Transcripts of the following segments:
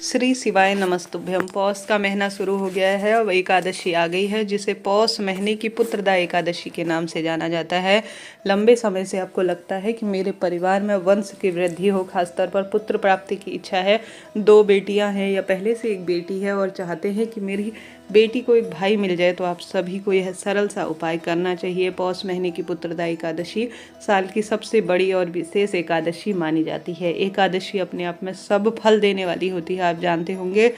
श्री शिवाय नमस्तुभ्यम। पौष का महीना शुरू हो गया है और एकादशी आ गई है, जिसे पौष महीने की पुत्रदा एकादशी के नाम से जाना जाता है। लंबे समय से आपको लगता है कि मेरे परिवार में वंश की वृद्धि हो, खासतौर पर पुत्र प्राप्ति की इच्छा है, 2 बेटियां हैं या पहले से एक बेटी है और चाहते हैं कि मेरी बेटी को एक भाई मिल जाए, तो आप सभी को यह सरल सा उपाय करना चाहिए। पौष महीने की पुत्रदा एकादशी साल की सबसे बड़ी और विशेष एकादशी मानी जाती है। एकादशी अपने आप में सब फल देने वाली होती है, आप जानते होंगे।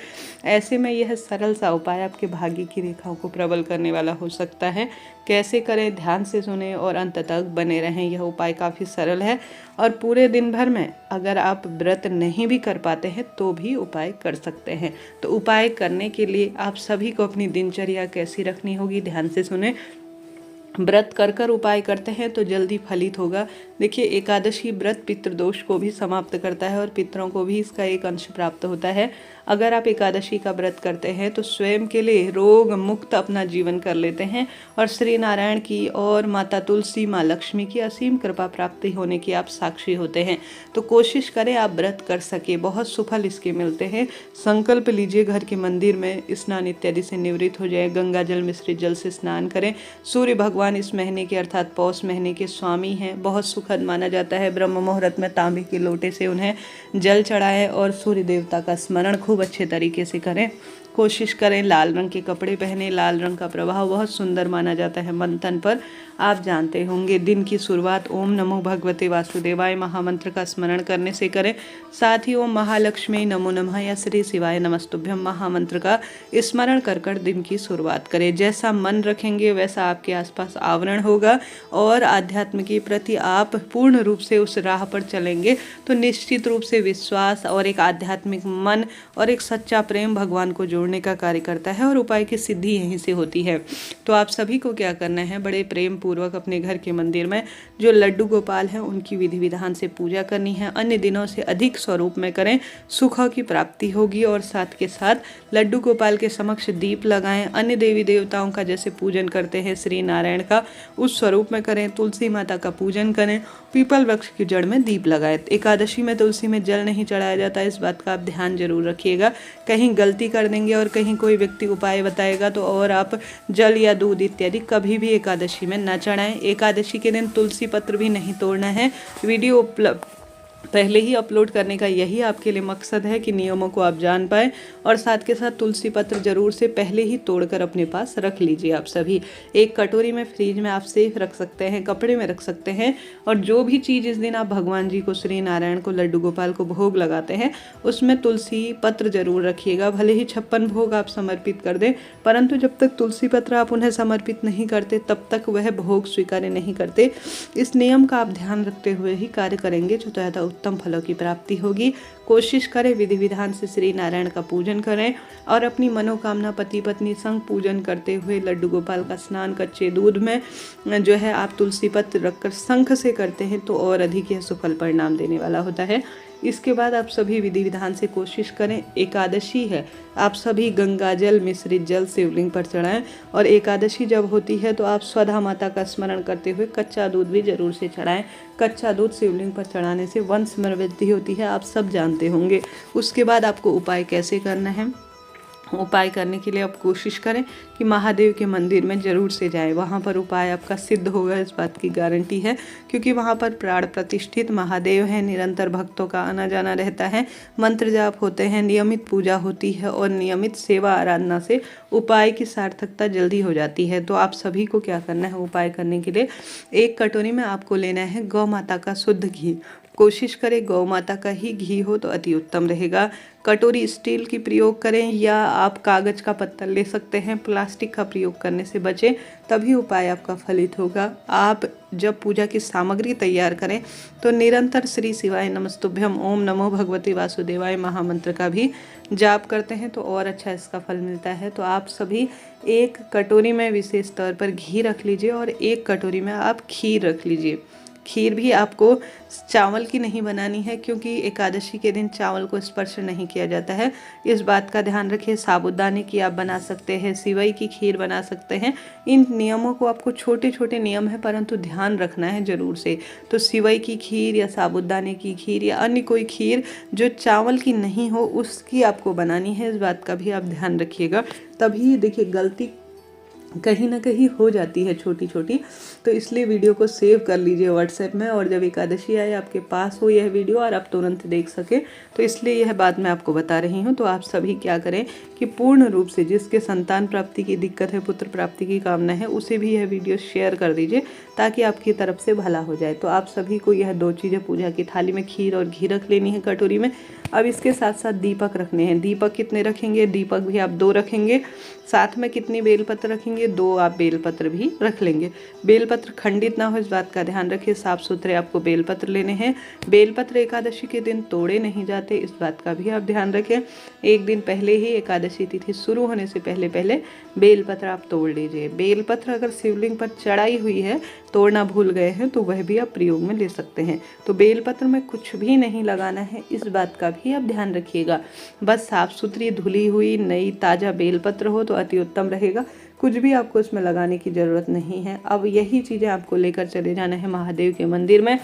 ऐसे में यह सरल सा उपाय आपके भाग्य की रेखाओं को प्रबल करने वाला हो सकता है। कैसे करें, ध्यान से सुने और अंत तक बने रहें। यह उपाय काफ़ी सरल है और पूरे दिन भर में अगर आप व्रत नहीं भी कर पाते हैं तो भी उपाय कर सकते हैं। तो उपाय करने के लिए आप सभी को अपनी दिनचर्या कैसी रखनी होगी, ध्यान से सुने। व्रत कर उपाय करते हैं तो जल्दी फलित होगा। देखिए, एकादशी व्रत पितृदोष को भी समाप्त करता है और पितरों को भी इसका एक अंश प्राप्त होता है। अगर आप एकादशी का व्रत करते हैं तो स्वयं के लिए रोग मुक्त अपना जीवन कर लेते हैं और श्री नारायण की और माता तुलसी, माँ लक्ष्मी की असीम कृपा प्राप्ति होने की आप साक्षी होते हैं। तो कोशिश करें आप व्रत कर सके, बहुत सुफल इसके मिलते हैं। संकल्प लीजिए, घर के मंदिर में स्नान इत्यादि से निवृत्त हो जाए, गंगा जल मिश्रित जल से स्नान करें। सूर्य भगवान इस महीने के अर्थात पौष महीने के स्वामी हैं, बहुत सुखद माना जाता है। ब्रह्म मुहूर्त में तांबे के लोटे से उन्हें जल चढ़ाएं और सूर्य देवता का स्मरण खूब अच्छे तरीके से करें। कोशिश करें लाल रंग के कपड़े पहने। लाल रंग का प्रभाव बहुत सुंदर माना जाता है मन तन पर, आप जानते होंगे। दिन की शुरुआत ओम नमो भगवते वासुदेवाय महामंत्र का स्मरण करने से करें। साथ ही ओम महालक्ष्मी नमो नमः या श्री शिवाय नमस्तुभ्यम महामंत्र का स्मरण कर दिन की शुरुआत करें। जैसा मन रखेंगे वैसा आपके आसपास आवरण होगा और आध्यात्म के प्रति आप पूर्ण रूप से उस राह पर चलेंगे तो निश्चित रूप से विश्वास और एक आध्यात्मिक मन और एक सच्चा प्रेम भगवान को जोड़ने का कार्य करता है और उपाय की सिद्धि यहीं से होती है। तो आप सभी को क्या करना है, बड़े प्रेम पूर्वक अपने घर के मंदिर में जो लड्डू गोपाल हैं उनकी विधि विधान से पूजा करनी है। अन्य दिनों से अधिक स्वरूप में करें, सुखों की प्राप्ति होगी। और साथ के साथ लड्डू गोपाल के समक्ष दीप लगाएं। अन्य देवी देवताओं का जैसे पूजन करते हैं श्री नारायण का, उस स्वरूप में करें। तुलसी माता का पूजन करें, पीपल वृक्ष की जड़ में दीप लगाएं। एकादशी में तुलसी में जल नहीं चढ़ाया जाता, इस बात का आप ध्यान जरूर रखिएगा। कहीं गलती कर देंगे और कहीं कोई व्यक्ति उपाय बताएगा तो और आप जल या दूध इत्यादि कभी भी एकादशी में न चढ़ाएं। एकादशी के दिन तुलसी पत्र भी नहीं तोड़ना है। वीडियो पहले ही अपलोड करने का यही आपके लिए मकसद है कि नियमों को आप जान पाएँ और साथ के साथ तुलसी पत्र जरूर से पहले ही तोड़कर अपने पास रख लीजिए। आप सभी एक कटोरी में, फ्रिज में आप सेफ रख सकते हैं, कपड़े में रख सकते हैं। और जो भी चीज़ इस दिन आप भगवान जी को, श्री नारायण को, लड्डू गोपाल को भोग लगाते हैं उसमें तुलसी पत्र जरूर रखिएगा। भले ही 56 भोग आप समर्पित कर दें, परंतु जब तक तुलसी पत्र आप उन्हें समर्पित नहीं करते तब तक वह भोग स्वीकार नहीं करते। इस नियम का आप ध्यान रखते हुए ही कार्य करेंगे जो ज़्यादा उत्तम फलों की प्राप्ति होगी। कोशिश करें विधि विधान से श्री नारायण का पूजन करें और अपनी मनोकामना पति पत्नी संग पूजन करते हुए लड्डू गोपाल का स्नान कच्चे दूध में जो है आप तुलसी पत्र रखकर शंख से करते हैं तो और अधिक यह सुफल परिणाम देने वाला होता है। इसके बाद आप सभी विधि विधान से कोशिश करें, एकादशी है, आप सभी गंगा जल मिश्रित जल शिवलिंग पर चढ़ाएं। और एकादशी जब होती है तो आप स्वधा माता का स्मरण करते हुए कच्चा दूध भी जरूर से चढ़ाएं। कच्चा दूध शिवलिंग पर चढ़ाने से वंश में वृद्धि होती है, आप सब जानते होंगे। उसके बाद आपको उपाय कैसे करना है, उपाय करने के लिए आप कोशिश करें कि महादेव के मंदिर में जरूर से जाएं। वहाँ पर उपाय आपका सिद्ध होगा, इस बात की गारंटी है, क्योंकि वहाँ पर प्राण प्रतिष्ठित महादेव हैं। निरंतर भक्तों का आना जाना रहता है, मंत्र जाप होते हैं, नियमित पूजा होती है और नियमित सेवा आराधना से उपाय की सार्थकता जल्दी हो जाती है। तो आप सभी को क्या करना है, उपाय करने के लिए एक कटोरी में आपको लेना है गौ माता का शुद्ध घी। कोशिश करें गौ माता का ही घी हो तो अति उत्तम रहेगा। कटोरी स्टील की प्रयोग करें या आप कागज का पत्तल ले सकते हैं। प्लास्टिक का प्रयोग करने से बचें, तभी उपाय आपका फलित होगा। आप जब पूजा की सामग्री तैयार करें तो निरंतर श्री शिवाय नमस्तुभ्यम ओम नमो भगवते वासुदेवाय महामंत्र का भी जाप करते हैं तो और अच्छा इसका फल मिलता है। तो आप सभी एक कटोरी में विशेष तौर पर घी रख लीजिए और एक कटोरी में आप खीर रख लीजिए। खीर भी आपको चावल की नहीं बनानी है, क्योंकि एकादशी के दिन चावल को स्पर्श नहीं किया जाता है, इस बात का ध्यान रखिए। साबूदाने की आप बना सकते हैं, सिवई की खीर बना सकते हैं। इन नियमों को आपको, छोटे छोटे नियम है परंतु ध्यान रखना है ज़रूर से। तो सिवई की खीर या साबूदाने की खीर या अन्य कोई खीर जो चावल की नहीं हो उसकी आपको बनानी है, इस बात का भी आप ध्यान रखिएगा। तभी देखिए गलती कहीं ना कहीं हो जाती है छोटी छोटी, तो इसलिए वीडियो को सेव कर लीजिए व्हाट्सएप में, और जब एकादशी आए आपके पास हो यह वीडियो और आप तुरंत देख सकें, तो इसलिए यह बात मैं आपको बता रही हूँ। तो आप सभी क्या करें कि पूर्ण रूप से जिसके संतान प्राप्ति की दिक्कत है, पुत्र प्राप्ति की कामना है, उसे भी यह वीडियो शेयर कर दीजिए ताकि आपकी तरफ से भला हो जाए। तो आप सभी को यह 2 चीज़ें, पूजा की थाली में खीर और घी रख लेनी है कटोरी में। अब इसके साथ साथ दीपक रखने हैं। दीपक कितने रखेंगे? दीपक भी आप 2 रखेंगे। साथ में कितनी बेलपत्र रखेंगे? 2 आप बेलपत्र भी रख लेंगे। बेलपत्र खंडित ना हो, इस बात का ध्यान रखिए। साफ सुथरे आपको बेलपत्र लेने हैं। बेलपत्र एकादशी के दिन तोड़े नहीं जाते, इस बात का भी आप ध्यान रखें। एक दिन पहले ही, एकादशी तिथि शुरू होने से पहले पहले बेलपत्र आप तोड़ लीजिए। बेलपत्र अगर शिवलिंग पर चढ़ाई हुई है, तोड़ना भूल गए हैं, तो वह भी आप प्रयोग में ले सकते हैं। तो बेलपत्र में कुछ भी नहीं लगाना है, इस बात का भी आप ध्यान रखिएगा। बस साफ सुथरी धुली हुई नई ताज़ा बेलपत्र हो तो अति उत्तम रहेगा। कुछ भी आपको इसमें लगाने की ज़रूरत नहीं है। अब यही चीज़ें आपको लेकर चले जाना है महादेव के मंदिर में।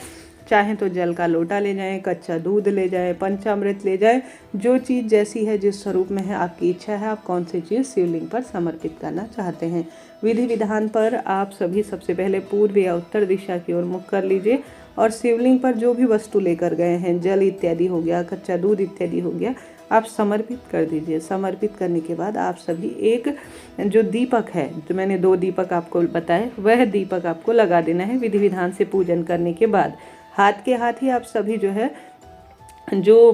चाहे तो जल का लोटा ले जाएं, कच्चा दूध ले जाएं, पंचामृत ले जाएं, जो चीज़ जैसी है, जिस स्वरूप में है, आपकी इच्छा है आप कौन सी चीज़ शिवलिंग पर समर्पित करना चाहते हैं। विधि विधान पर आप सभी सबसे पहले पूर्व या उत्तर दिशा की ओर मुख कर लीजिए, और शिवलिंग पर जो भी वस्तु लेकर गए हैं, जल इत्यादि हो गया, कच्चा दूध इत्यादि हो गया, आप समर्पित कर दीजिए। समर्पित करने के बाद आप सभी एक जो दीपक है, जो मैंने 2 दीपक आपको बताए, वह दीपक आपको लगा देना है विधि विधान से पूजन करने के बाद। हाथ के हाथ ही आप सभी जो है, जो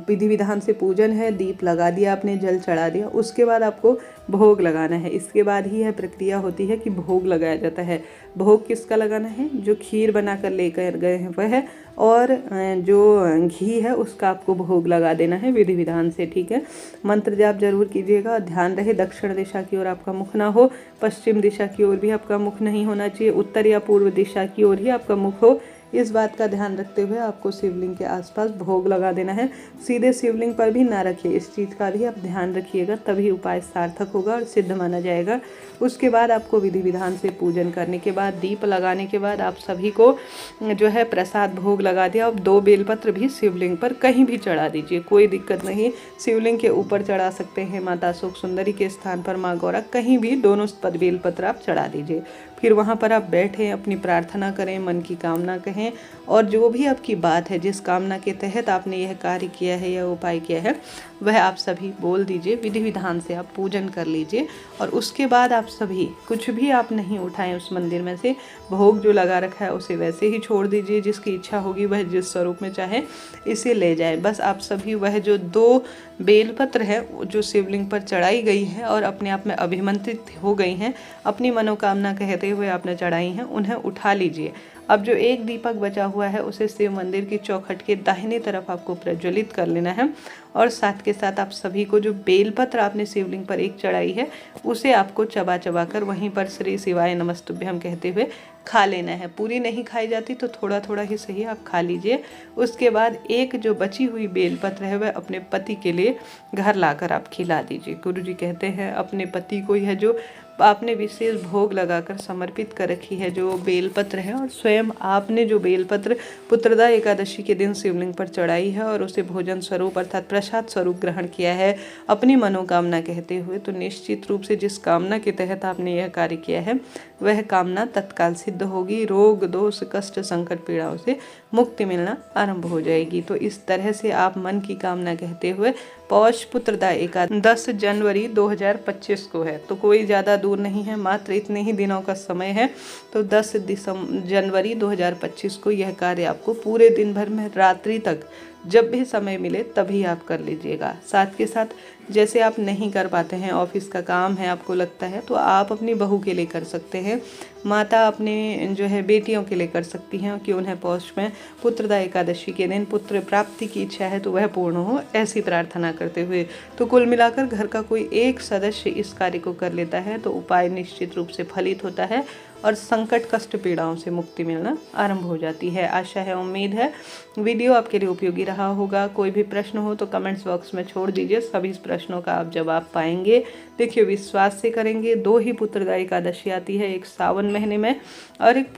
विधि विधान से पूजन है, दीप लगा दिया आपने, जल चढ़ा दिया, उसके बाद आपको भोग लगाना है। इसके बाद ही यह प्रक्रिया होती है कि भोग लगाया जाता है। भोग किसका लगाना है? जो खीर बनाकर लेकर गए हैं वह, और जो घी है उसका आपको भोग लगा देना है विधि विधान से, ठीक है। मंत्र जाप जरूर कीजिएगा। ध्यान रहे दक्षिण दिशा की ओर आपका मुख ना हो, पश्चिम दिशा की ओर भी आपका मुख नहीं होना चाहिए, उत्तर या पूर्व दिशा की ओर ही आपका मुख हो। इस बात का ध्यान रखते हुए आपको शिवलिंग के आसपास भोग लगा देना है। सीधे शिवलिंग पर भी ना रखिए, इस चीज़ का भी आप ध्यान रखिएगा, तभी उपाय सार्थक होगा और सिद्ध माना जाएगा। उसके बाद आपको विधि विधान से पूजन करने के बाद, दीप लगाने के बाद, आप सभी को जो है प्रसाद भोग लगा दिया। अब 2 बेलपत्र भी शिवलिंग पर कहीं भी चढ़ा दीजिए, कोई दिक्कत नहीं। शिवलिंग के ऊपर चढ़ा सकते हैं, माता अशोक सुंदरी के स्थान पर, माँ गौरा, कहीं भी दोनों बेलपत्र आप चढ़ा दीजिए। फिर वहाँ पर आप बैठें, अपनी प्रार्थना करें, मन की कामना कहें, और जो भी आपकी बात है, जिस कामना के तहत आपने यह कार्य किया है या उपाय किया है, वह आप सभी बोल दीजिए। विधि विधान से आप पूजन कर लीजिए, और उसके बाद आप सभी कुछ भी आप नहीं उठाएं उस मंदिर में से। भोग जो लगा रखा है उसे वैसे ही छोड़ दीजिए। जिसकी इच्छा होगी वह जिस स्वरूप में चाहे इसे ले जाए। बस आप सभी वह जो 2 बेलपत्र है जो शिवलिंग पर चढ़ाई गई है और अपने आप में अभिमंत्रित हो गई हैं, अपनी मनोकामना कहते हुए आपने चढ़ाई हैं, उन्हें उठा लीजिए। अब जो एक दीपक बचा हुआ है उसे शिव मंदिर की चौखट के दाहिने तरफ आपको प्रज्वलित कर लेना है, और साथ के साथ आप सभी को जो बेलपत्र आपने शिवलिंग पर एक चढ़ाई है उसे आपको चबा चबा कर वहीं पर श्री शिवाय नमस्तुभ्यम कहते हुए खा लेना है। पूरी नहीं खाई जाती तो थोड़ा थोड़ा ही सही आप खा लीजिए। उसके बाद एक जो बची हुई बेलपत्र है वह अपने पति के लिए घर लाकर आप खिला दीजिए। गुरुजी कहते हैं अपने पति को यह जो आपने विशेष भोग लगाकर समर्पित कर रखी है जो बेलपत्र है, और स्वयं आपने जो बेलपत्र पुत्रदा एकादशी के दिन शिवलिंग पर चढ़ाई है और उसे भोजन स्वरूप अर्थात प्रसाद स्वरूप ग्रहण किया है अपनी मनोकामना कहते हुए, तो निश्चित रूप से जिस कामना के तहत आपने यह कार्य किया है वह कामना तत्काल सिद्ध होगी। रोग दोष कष्ट संकट पीड़ाओं से मुक्ति मिलना आरंभ हो जाएगी। तो इस तरह से आप मन की कामना कहते हुए पौष पुत्रदा एकादशी 10 जनवरी 2025 को है, तो कोई ज़्यादा दूर नहीं है, मात्र इतने ही दिनों का समय है। तो 10 जनवरी 2025 को यह कार्य आपको पूरे दिन भर में रात्रि तक जब भी समय मिले तभी आप कर लीजिएगा। साथ के साथ जैसे आप नहीं कर पाते हैं, ऑफिस का काम है, आपको लगता है, तो आप अपनी बहू के लिए कर सकते हैं, माता अपने जो है बेटियों के लिए कर सकती हैं कि उन्हें पौष में पुत्रदा एकादशी के दिन पुत्र प्राप्ति की इच्छा है तो वह पूर्ण हो, ऐसी प्रार्थना करते हुए। तो कुल मिलाकर घर का कोई एक सदस्य इस कार्य को कर लेता है तो उपाय निश्चित रूप से फलित होता है और संकट कष्ट पीड़ाओं से मुक्ति मिलना आरंभ हो जाती है। आशा है, उम्मीद है वीडियो आपके लिए उपयोगी रहा होगा। कोई भी प्रश्न हो तो कमेंट्स बॉक्स में छोड़ दीजिए, सभी प्रश्नों का आप जवाब पाएंगे। देखिए, विश्वास से करेंगे। 2 ही पुत्रदा एकादशी आती है, एक सावन महीने में और एक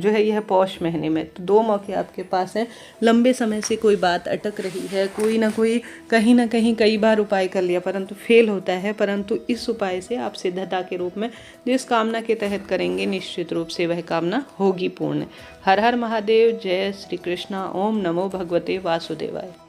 जो है यह पौष महीने में। तो 2 मौके आपके पास हैं। लंबे समय से कोई बात अटक रही है, कोई ना कोई कहीं ना कहीं कई बार उपाय कर लिया परंतु फेल होता है, परंतु इस उपाय से आप सिद्धता के रूप में जिस कामना के तहत करेंगे निश्चित रूप से वह कामना होगी पूर्ण। हर हर महादेव। जय श्री कृष्णा। ओम नमो भगवते वासुदेवाय।